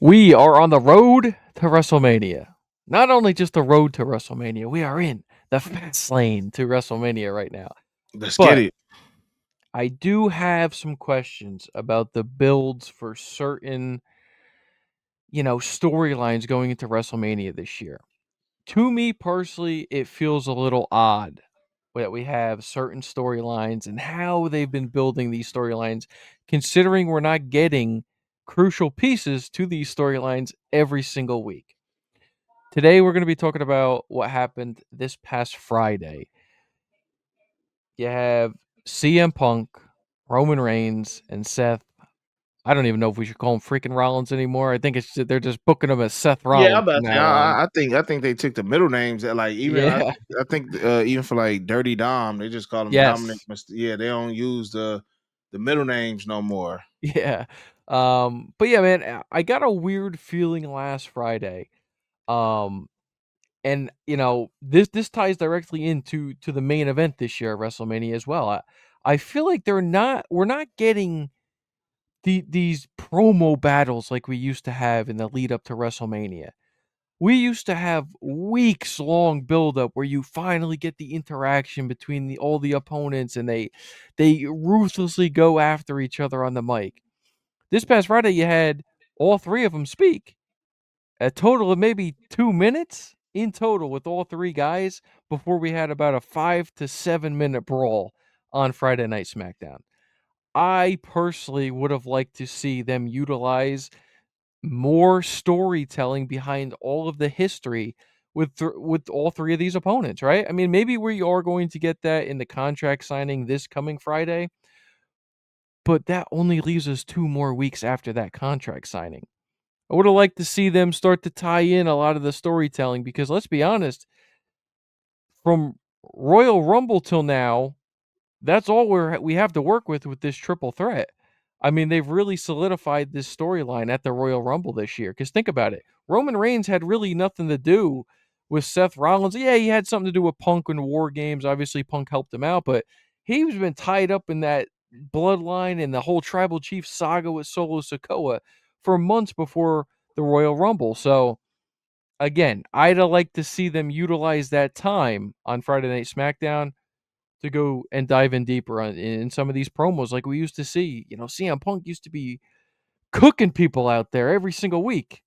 We are on the road to WrestleMania. Not only just the road to WrestleMania, we are in the fast lane to WrestleMania right now. Let's get But it. I do have some questions about the builds for certain, storylines going into WrestleMania this year. To me personally, it feels a little odd that we have certain storylines and how they've been building these storylines, considering we're not getting crucial pieces to these storylines every single week. Today, we're going to be talking about what happened this past Friday. You have CM Punk, Roman Reigns, and Seth. I don't even know if we should call him freaking Rollins anymore. I think they're just booking him as Seth Yeah, I'm Rollins about from to say, now on. I think they took the middle names that like even Yeah. I think even for like Dirty Dom, they just call him Dominic. Yes. Yeah, they don't use the middle names no more. Yeah. But yeah, man, I got a weird feeling last Friday. Um, and this ties directly into the main event this year at WrestleMania as well. I feel like we're not getting these promo battles like we used to have in the lead up to WrestleMania. We used to have weeks long build up where you finally get the interaction between all the opponents and they ruthlessly go after each other on the mic. This past Friday you had all three of them speak. A total of maybe 2 minutes in total with all three guys before we had about a 5 to 7 minute brawl on Friday Night SmackDown. I personally would have liked to see them utilize more storytelling behind all of the history with all three of these opponents, right? I mean, maybe we are going to get that in the contract signing this coming Friday, but that only leaves us 2 more weeks after that contract signing. I would have liked to see them start to tie in a lot of the storytelling because let's be honest, from Royal Rumble till now, that's all we have to work with this triple threat. I mean, they've really solidified this storyline at the Royal Rumble this year. Because think about it, Roman Reigns had really nothing to do with Seth Rollins. Yeah, he had something to do with Punk and War Games. Obviously, Punk helped him out, but he's been tied up in that bloodline and the whole Tribal Chief saga with Solo Sikoa for months before the Royal Rumble. So again, I'd have liked to see them utilize that time on Friday Night SmackDown to go and dive in deeper in some of these promos like we used to see. CM Punk used to be cooking people out there every single week.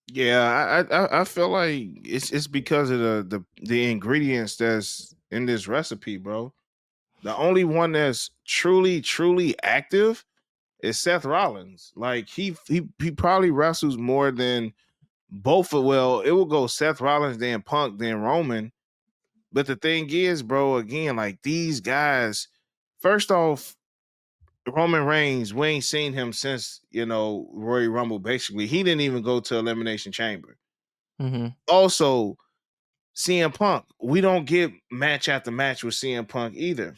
Yeah, I feel like it's because of the ingredients that's in this recipe, bro. The only one that's truly active is Seth Rollins. Like he probably wrestles more than both of well, it will go Seth Rollins, then Punk, then Roman. But the thing is, bro, again, like these guys, first off, Roman Reigns, we ain't seen him since, Royal Rumble. Basically, he didn't even go to Elimination Chamber. Hmm. Also, CM Punk, we don't get match after match with CM Punk either.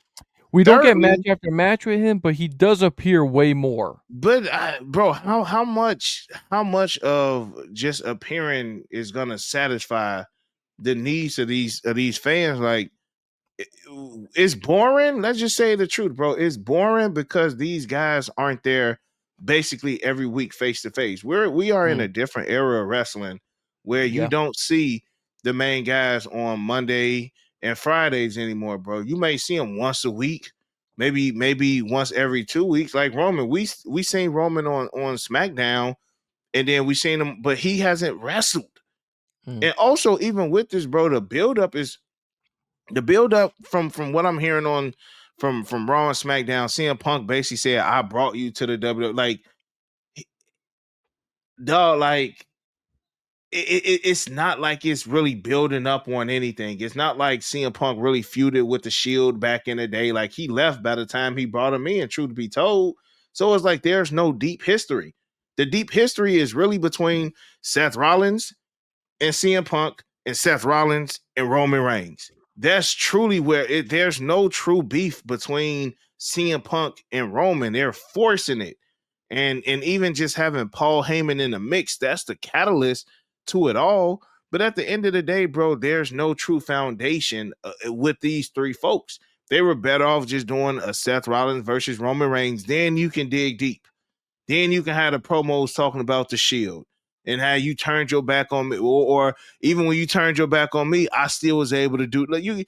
We don't get match Thirdly, after match with him, but he does appear way more. but bro, how much of just appearing is gonna satisfy the needs of these fans? Like it's boring. Let's just say the truth, bro. It's boring because these guys aren't there basically every week face to face. We are in Mm, a different era of wrestling where you yeah, don't see the main guys on Monday and Fridays anymore, bro. You may see them once a week, maybe once every 2 weeks. Like Roman, we seen Roman on SmackDown, and then we seen him, but he hasn't wrestled. mm. And also, even with this, bro, the build up from what I'm hearing on from Raw and SmackDown, CM Punk basically said, "I brought you to the WWE." Like, dog, like it's not like it's really building up on anything. It's not like CM Punk really feuded with the Shield back in the day. Like he left by the time he brought him in. Truth be told, so it's like there's no deep history. The deep history is really between Seth Rollins and CM Punk and Seth Rollins and Roman Reigns. That's truly where there's no true beef between CM Punk and Roman. They're forcing it. And even just having Paul Heyman in the mix, that's the catalyst to it all. But at the end of the day, bro, there's no true foundation with these three folks. They were better off just doing a Seth Rollins versus Roman Reigns. Then you can dig deep. Then you can have the promos talking about the Shield. and how you turned your back on me, or even when you turned your back on me, I still was able to do like you.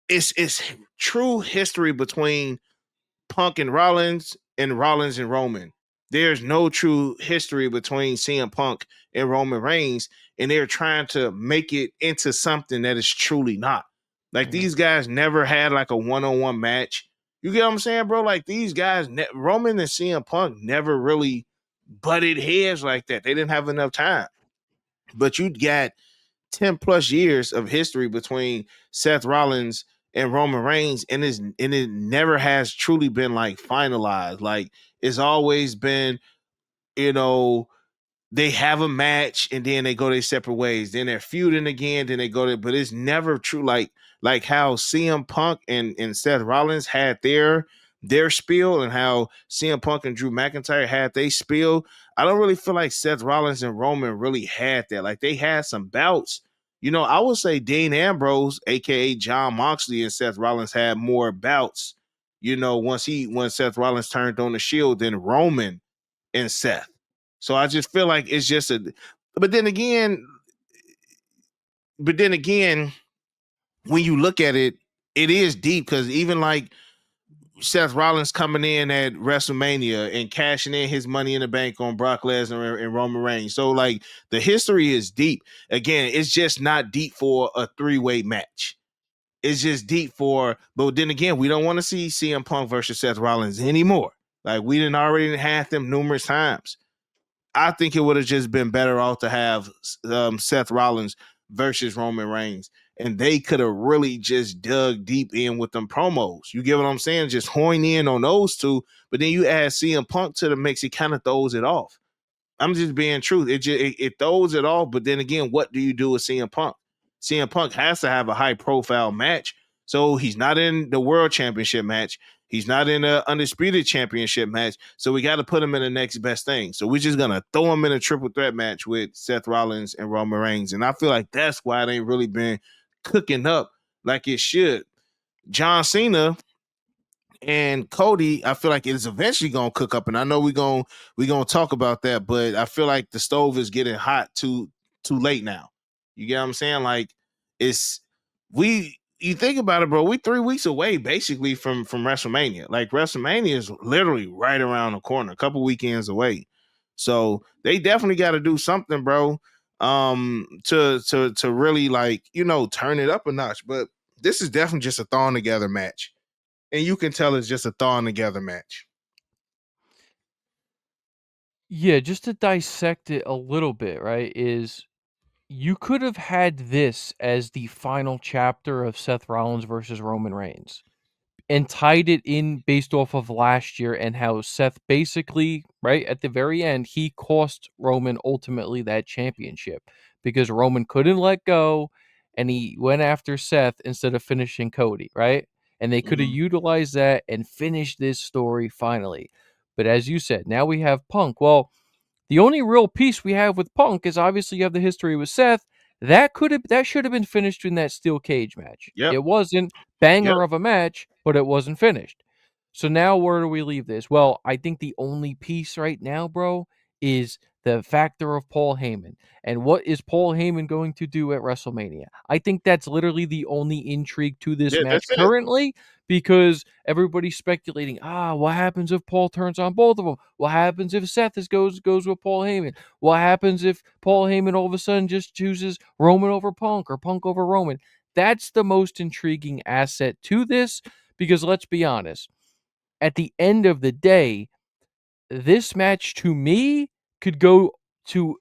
It's true history between Punk and Rollins and Roman. There's no true history between CM Punk and Roman Reigns, and they're trying to make it into something that is truly not. Like Mhm, these guys never had like a one-on-one match. You get what I'm saying, bro? Like these guys, Roman and CM Punk never really butted heads like that. They didn't have enough time. But you got 10 plus years of history between Seth Rollins and Roman Reigns, and it never has truly been like finalized. Like it's always been, you know, they have a match and then they go their separate ways. Then they're feuding again, then they go to, but it's never true like how CM Punk and Seth Rollins had their spiel, and how CM Punk and Drew McIntyre had they spiel. I don't really feel like Seth Rollins and Roman really had that. Like they had some bouts. I would say Dean Ambrose, aka John Moxley, and Seth Rollins had more bouts. When Seth Rollins turned on the Shield than Roman and Seth. So I just feel like it's just a. But then again, but then again, when you look at it, it is deep because even like Seth Rollins coming in at WrestleMania and cashing in his money in the bank on Brock Lesnar and Roman Reigns. So like the history is deep. Again, it's just not deep for a three-way match. It's just deep for, but then again, we don't want to see CM Punk versus Seth Rollins anymore. Like we didn't already had them numerous times. I think it would have just been better off to have Seth Rollins versus Roman Reigns, and they could have really just dug deep in with them promos. You get what I'm saying? Just horn in on those two, but then you add CM Punk to the mix, it kind of throws it off. I'm just being true. It throws it off, but then again, what do you do with CM Punk? CM Punk has to have a high profile match, so he's not in the World Championship match. He's not in the Undisputed Championship match, so we got to put him in the next best thing. So we're just gonna throw him in a triple threat match with Seth Rollins and Roman Reigns, and I feel like that's why it ain't really been cooking up like it should. John Cena and Cody, I feel like it's eventually gonna cook up, and I know we gonna talk about that, but I feel like the stove is getting hot too late now. You get what I'm saying? Like it's we you think about it, bro. We 3 weeks away basically from WrestleMania. Like WrestleMania is literally right around the corner, a couple weekends away. So they definitely got to do something, bro. To really like turn it up a notch. But this is definitely just a thrown together match, and you can tell it's just a thrown together match. yeah, just to dissect it a little bit, right, is you could have had this as the final chapter of Seth Rollins versus Roman Reigns and tied it in based off of last year and how Seth basically, right at the very end, he cost Roman ultimately that championship because Roman couldn't let go and he went after Seth instead of finishing Cody, right? And they could have Mhm. utilized that and finished this story finally. But as you said, now we have Punk. Well, the only real piece we have with Punk is obviously you have the history with Seth. That should have been finished in that steel cage match. Yep. It wasn't Yep. banger of a match, but it wasn't finished. So now where do we leave this? Well, I think the only piece right now, bro, is the factor of Paul Heyman. And what is Paul Heyman going to do at WrestleMania? I think that's literally the only intrigue to this Yeah, match that's it. currently because everybody's speculating, what happens if Paul turns on both of them? What happens if Seth goes with Paul Heyman? What happens if Paul Heyman all of a sudden just chooses Roman over Punk or Punk over Roman? That's the most intriguing asset to this because let's be honest, at the end of the day, this match to me could go to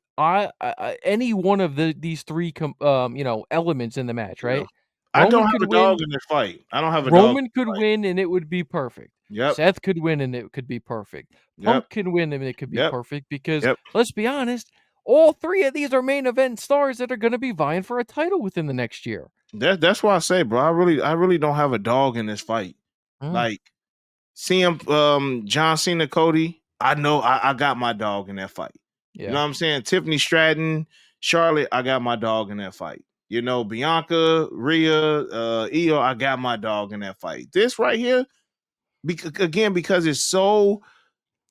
any one of these three elements in the match, Yeah. right? I don't Roman have could a dog win, in this fight. I don't have a dog in Roman could this fight. win and it would be perfect. Yep. Seth could win and it could be perfect. Yep. Punk can win and it could be Yep. perfect because Yep. let's be honest, all three of these are main event stars that are going to be vying for a title within the next year. That's why I say, bro, I really don't have a dog in this fight. Mm, Like seeing John Cena Cody, I know I got my dog in that fight. You know yeah. what I'm saying? Tiffany Stratton, Charlotte, I got my dog in that fight. Bianca, Rhea, Io, I got my dog in that fight. This right here, again, because it's so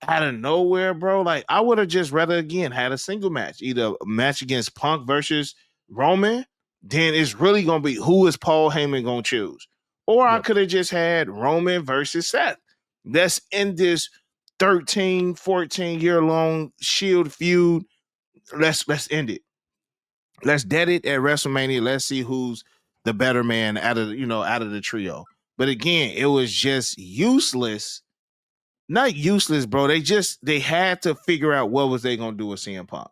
out of nowhere, bro. Like I would have just rather again had a single match, either a match against Punk versus Roman. Then it's really gonna be who is Paul Heyman gonna choose, or I Yep. could have just had Roman versus Seth. Let's end this 13, 14 year long Shield feud. Let's end it. Let's dead it at WrestleMania. Let's see who's the better man out of out of the trio. But again, it was just useless, not useless, bro. They had to figure out what was they gonna do with CM Punk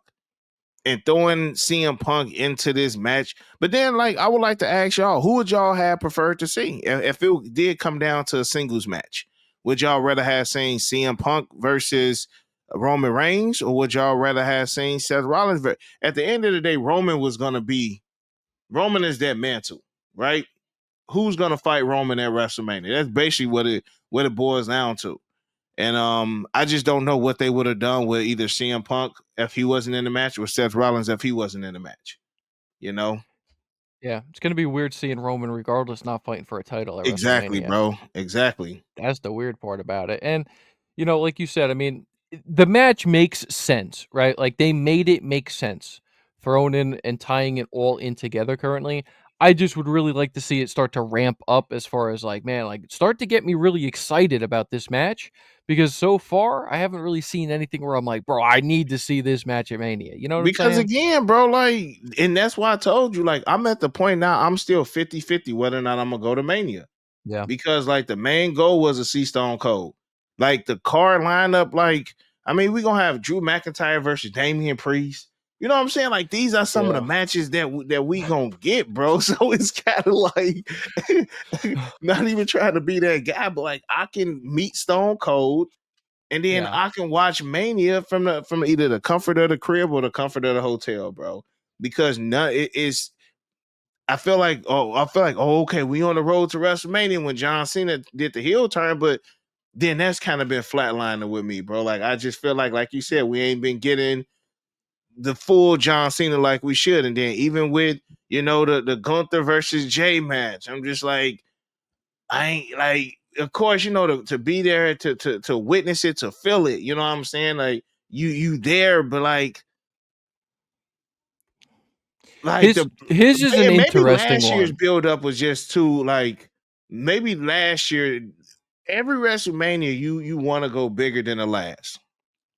and throwing CM Punk into this match. But then, like, I would like to ask y'all, who would y'all have preferred to see if it did come down to a singles match? Would y'all rather have seen CM Punk versus Roman Reigns, or would y'all rather have seen Seth Rollins? At the end of the day, Roman is that mantle, right? Who's gonna fight Roman at WrestleMania? That's basically what it boils down to. And I just don't know what they would have done with either CM Punk if he wasn't in the match or Seth Rollins if he wasn't in the match. You know? Yeah, it's gonna be weird seeing Roman regardless not fighting for a title at Exactly, WrestleMania. bro. Exactly. That's the weird part about it, and, like you said, I mean, the match makes sense, right? Like, they made it make sense, throwing in and tying it all in together currently. I just would really like to see it start to ramp up as far as, like, man, like, start to get me really excited about this match, because so far, I haven't really seen anything where I'm like, "Bro, I need to see this match at Mania." You know what I'm Because saying? again, bro, like, and that's why I told you, like, I'm at the point now, I'm still 50-50 whether or not I'm gonna go to Mania. Yeah. Because like the main goal was to see Stone Cold. Like the card lineup, like I mean, we're gonna have Drew McIntyre versus Damian Priest. You know what I'm saying? Like these are some of the Yeah. matches that we gonna get, bro. So it's kind of like not even trying to be that guy, but like I can meet Stone Cold, and then Yeah. I can watch Mania from either the comfort of the crib or the comfort of the hotel, bro. Because none it is I feel like, oh, okay, we on the road to WrestleMania when John Cena did the heel turn, but then that's kind of been flatlining with me, bro. Like I just feel like you said, we ain't been getting the full John Cena like we should. And then even with the Gunther versus Jay match, I'm just like, I ain't like, of course, to be there to witness it, to feel it. You know what I'm saying? Like you there, but like His is an and maybe interesting last year's one. build up was just too like maybe last year every WrestleMania you want to go bigger than the last.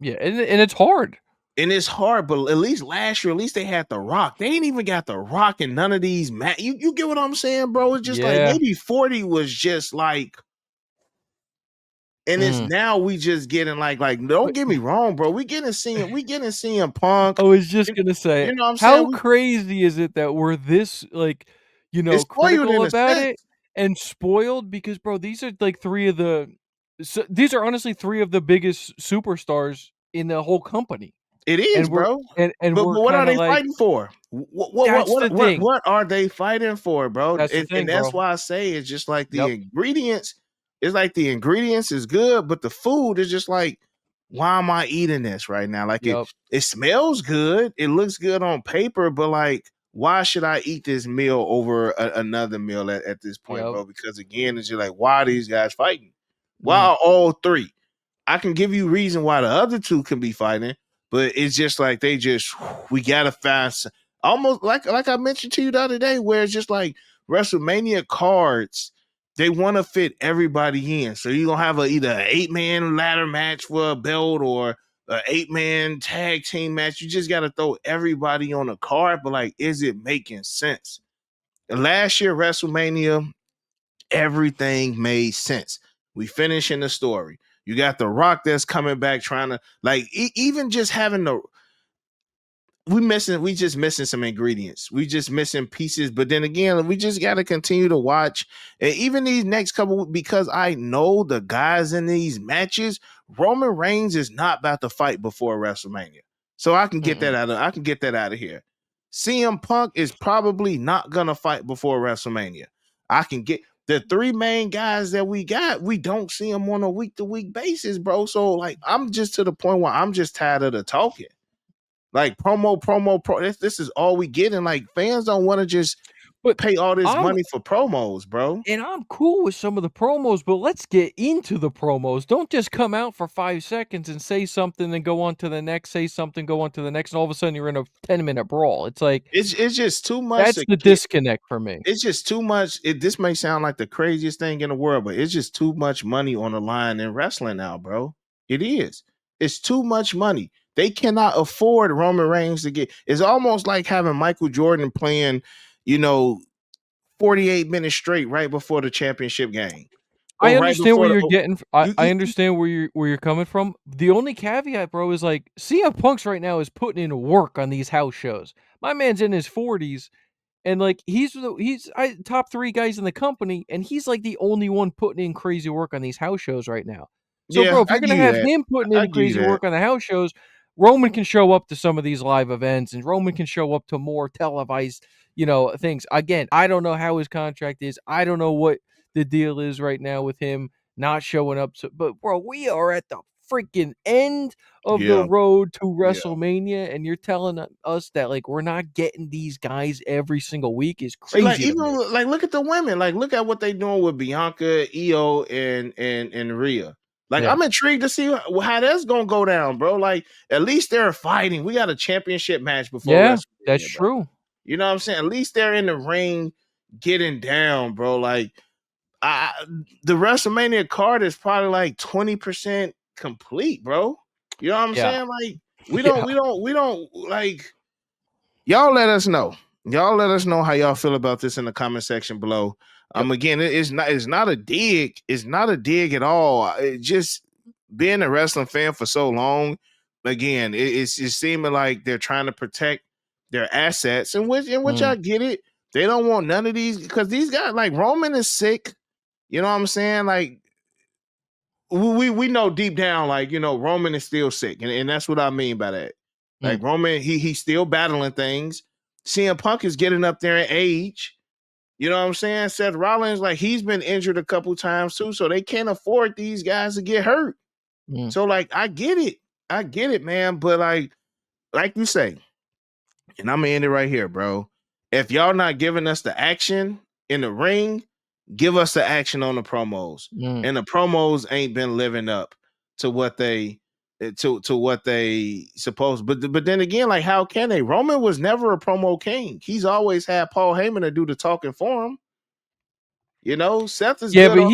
Yeah, and it's hard. And it's hard, but at least last year, at least they had The Rock. They ain't even got The Rock in none of these you get what I'm saying, bro? It's just like Yeah. maybe 40 was just like, and it's Mm. now we just getting like don't But get me wrong, bro. We getting seeing Punk. I was just You, gonna say, you know what I'm saying? how crazy is it that we're this, like, It's spoiled critical in a about sense. it and spoiled because, bro, these are, like, 3 of the these are honestly 3 of the biggest superstars in the whole company, It is, and we're bro. and But we're what are kinda they like, fighting for? "That's the thing. What are they fighting for, bro? That's the And thing, that's bro." why I say it's just like the Yep. ingredients. It's like the ingredients is good, but the food is just like, why am I eating this right now? Like it Yep. it smells good, it looks good on paper, but like, why should I eat this meal over another meal at this point, Yep. bro? Because again, it's just like, why are these guys fighting? Why Mm. are all three? I can give you reason why the other two can be fighting, but it's just like they just we gotta find almost like I mentioned to you the other day, where it's just like WrestleMania cards, they want to fit everybody in. So you're gonna have either an 8-man ladder match for a belt or an 8-man tag team match. You just gotta throw everybody on a card, but like, is it making sense? And last year, WrestleMania, everything made sense. We finishing the story. You got The Rock that's coming back trying to like even just having the we just missing some ingredients. We just missing pieces. But then again, we just got to continue to watch. And even these next couple, because I know the guys in these matches, Roman Reigns is not about to fight before WrestleMania. So Mm-mm. I can get that out of here. CM Punk is probably not gonna fight before WrestleMania. I can get the 3 main guys that we got, we don't see them on a week to week basis, bro. So like I'm just to the point where I'm just tired of the talking. Like promo. This is all we get, and like fans don't want to just. But pay all this I'm money for promos, bro. and I'm cool with some of the promos, but let's get into the promos. Don't just come out for 5 seconds and say something, then go on to the next, say something, go on to the next, and all of a sudden you're in a 10-minute brawl. It's like, It's just too much that's to the get. disconnect for me. It's just too much. This may sound like the craziest thing in the world, but it's just too much money on the line in wrestling now, bro. It is. It's too much money. They cannot afford Roman Reigns to get. It's almost like having Michael Jordan playing, you know, 48 minutes straight right before the championship game, I or right understand where before the. you're Oh, getting f I you understand where you're coming from. The only caveat, bro, is, like, CM Punk's right now is putting in work on these house shows. My man's in his 40s. And, like, he's top 3 guys in the company, and he's, like, the only one putting in crazy work on these house shows right now. So, bro, yeah, if I you're gonna give you have that. him putting I in give you crazy that. work on the house shows, Roman can show up to some of these live events, and Roman can show up to more televised, things. Again, I don't know how his contract is. I don't know what the deal is right now with him not showing up. So, but, bro, we are at the freaking end of the Yeah, road to yeah. WrestleMania, and you're telling us that, like, we're not getting these guys every single week is See, like crazy to me. even like look at the women. Like look at what they doing with Bianca, Io, and Rhea. Like Yeah. I'm intrigued to see how that's gonna go down, bro. Like at least they're fighting. We got a championship match before Yeah, that's WrestleMania, bro. true. You know what I'm saying? At least they're in the ring getting down, bro. Like I the WrestleMania card is probably like 20% complete, bro. You know what I'm Yeah. saying? Like Yeah. we don't like y'all let us know. Y'all let us know how y'all feel about this in the comment section below. Yep. Again, it's not a dig. It's not a dig at all. It just being a wrestling fan for so long, again, it's seeming like they're trying to protect their assets, in which Mm, I get it. They don't want none of these because these guys like Roman is sick. You know what I'm saying? Like we know deep down, like Roman is still sick, and that's what I mean by that. mm, Like Roman, he's still battling things. CM Punk is getting up there in age. You know what I'm saying? Seth Rollins, like he's been injured a couple times too, so they can't afford these guys to get hurt. mm, So like, I get it, man. But like you say, and I'm gonna end it right here, bro. If y'all not giving us the action in the ring, give us the action on the promos. mm. And the promos ain't been living up to what they to what they supposed. But then again, like how can they? Roman was never a promo king. He's always had Paul Heyman to do the talking for him. Seth is Yeah, good but on.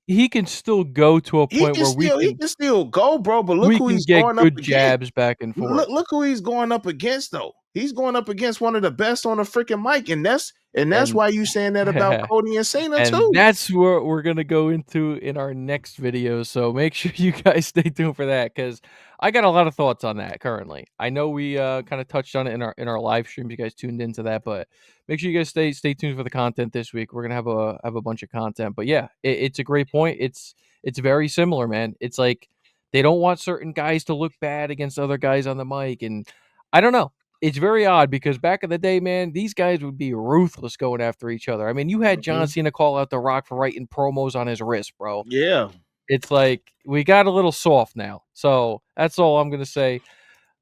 he can still go to a point where He can still go, bro. But look we who can he's get going up good against. jabs back and forth. Look who he's going up against though. He's going up against one of the best on the freaking mic, and that's And why you saying that about Cody and Cena and too. that's what we're gonna go into in our next video, so make sure you guys stay tuned for that, because I got a lot of thoughts on that currently. I know we, kinda touched on it in our live stream, you guys tuned into that, but make sure you guys stay tuned for the content this week. We're gonna have a bunch of content, but yeah, it's a great point. It's very similar, man. It's like, they don't want certain guys to look bad against other guys on the mic, and I don't know. It's very odd because back in the day, man, these guys would be ruthless going after each other. I mean, you had John Mhm. Cena call out The Rock for writing promos on his wrist, bro. Yeah. It's like we got a little soft now. So that's all I'm gonna say.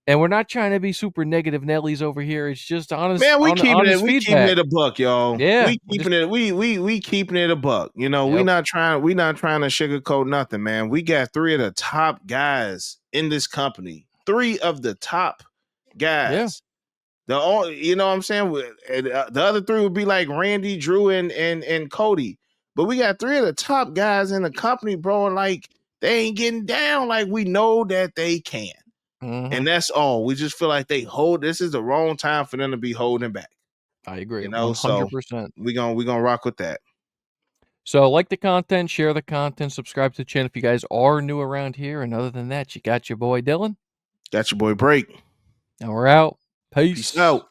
And we're not trying to be super negative Nellies over here. It's just Man, honest we keeping feedback. it a buck, y'all. Yeah. We We're just keeping it we keeping it a buck. yep. We not trying to sugarcoat nothing, man. We got three of the top guys in this company. Three of the top Yeah. guys. The only, you know what I'm saying? The other three would be like Randy, Drew, and Cody. But we got three of the top guys in the company, bro. And like they ain't getting down like we know that they can. Mhm. And that's all. We just feel like this is the wrong time for them to be holding back. I agree So 100%. we gonna rock with that. So like the content, share the content, subscribe to the channel if you guys are new around here. And other than that, you got your boy Dylan. Got your boy Break. And we're out. Peace Peace. out.